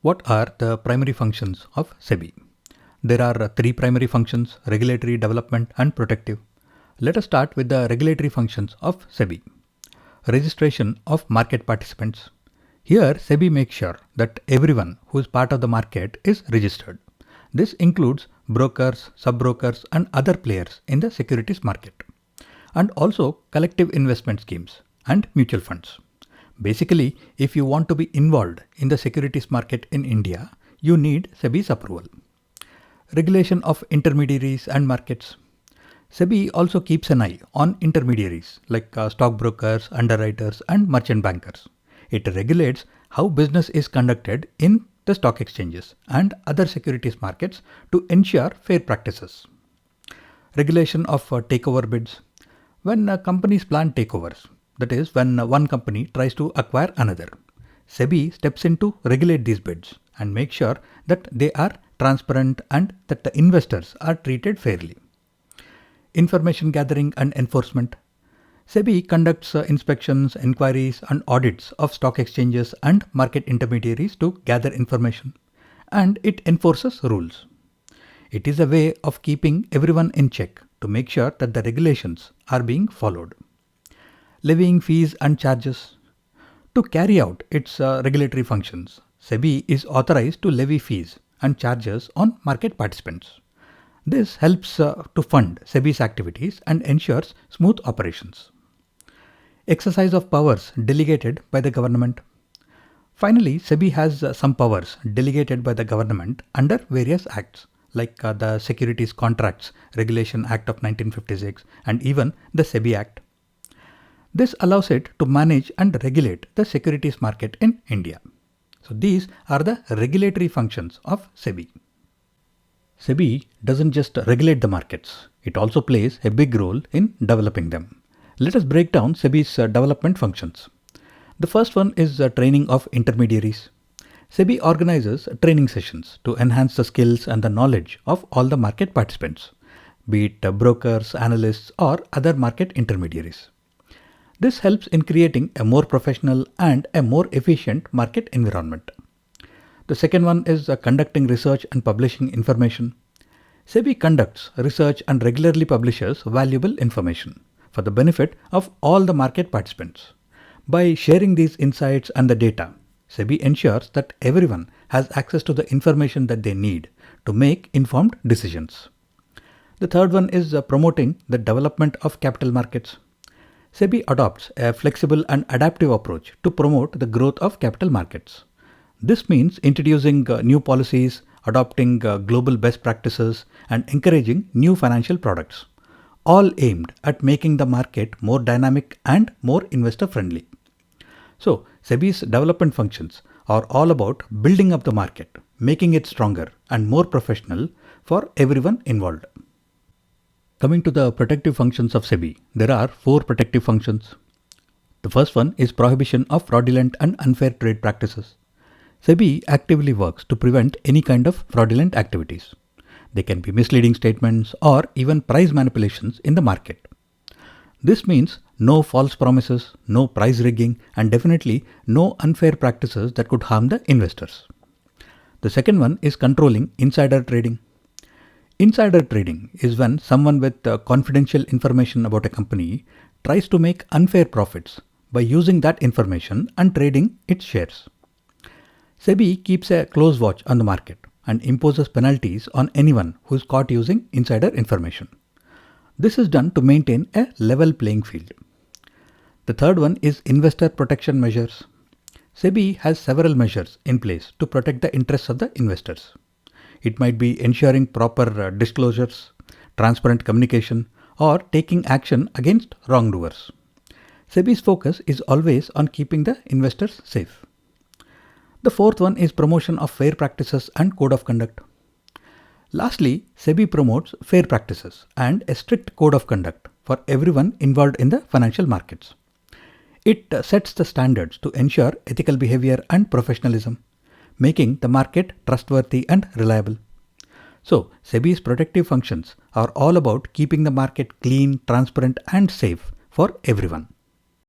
What are the primary functions of SEBI? There are three primary functions: regulatory, development, and protective. Let us start with the regulatory functions of SEBI. Registration of market participants. Here, SEBI makes sure that everyone who is part of the market is registered. This includes brokers, sub-brokers, and other players in the securities market, and also collective investment schemes and mutual funds. Basically, if you want to be involved in the securities market in India, you need SEBI's approval. Regulation of intermediaries and markets. SEBI also keeps an eye on intermediaries like stockbrokers, underwriters, and merchant bankers. It regulates how business is conducted in the stock exchanges and other securities markets to ensure fair practices. Regulation of takeover bids. When companies plan takeovers, that is, when one company tries to acquire another, SEBI steps in to regulate these bids and make sure that they are transparent and that the investors are treated fairly. Information gathering and enforcement. SEBI conducts inspections, inquiries, and audits of stock exchanges and market intermediaries to gather information, and it enforces rules. It is a way of keeping everyone in check to make sure that the regulations are being followed. Levying fees and charges. To carry out its regulatory functions, SEBI is authorized to levy fees and charges on market participants. This helps to fund SEBI's activities and ensures smooth operations. Exercise of powers delegated by the government. Finally, SEBI has some powers delegated by the government under various acts like the Securities Contracts Regulation Act of 1956 and even the SEBI Act. This allows it to manage and regulate the securities market in India. So these are the regulatory functions of SEBI. SEBI doesn't just regulate the markets, it also plays a big role in developing them. Let us break down SEBI's development functions. The first one is training of intermediaries. SEBI organizes training sessions to enhance the skills and the knowledge of all the market participants, be it brokers, analysts, or other market intermediaries. This helps in creating a more professional and a more efficient market environment. The second one is conducting research and publishing information. SEBI conducts research and regularly publishes valuable information for the benefit of all the market participants. By sharing these insights and the data, SEBI ensures that everyone has access to the information that they need to make informed decisions. The third one is promoting the development of capital markets. SEBI adopts a flexible and adaptive approach to promote the growth of capital markets. This means introducing new policies, adopting global best practices, and encouraging new financial products, all aimed at making the market more dynamic and more investor friendly. So, SEBI's development functions are all about building up the market, making it stronger and more professional for everyone involved. Coming to the protective functions of SEBI, there are four protective functions. The first one is prohibition of fraudulent and unfair trade practices. SEBI actively works to prevent any kind of fraudulent activities. They can be misleading statements or even price manipulations in the market. This means no false promises, no price rigging, and definitely no unfair practices that could harm the investors. The second one is controlling insider trading. Insider trading is when someone with confidential information about a company tries to make unfair profits by using that information and trading its shares. SEBI keeps a close watch on the market and imposes penalties on anyone who is caught using insider information. This is done to maintain a level playing field. The third one is investor protection measures. SEBI has several measures in place to protect the interests of the investors. It might be ensuring proper disclosures, transparent communication, or taking action against wrongdoers. SEBI's focus is always on keeping the investors safe. The fourth one is promotion of fair practices and code of conduct. Lastly, SEBI promotes fair practices and a strict code of conduct for everyone involved in the financial markets. It sets the standards to ensure ethical behavior and professionalism, making the market trustworthy and reliable. So, SEBI's protective functions are all about keeping the market clean, transparent, and safe for everyone.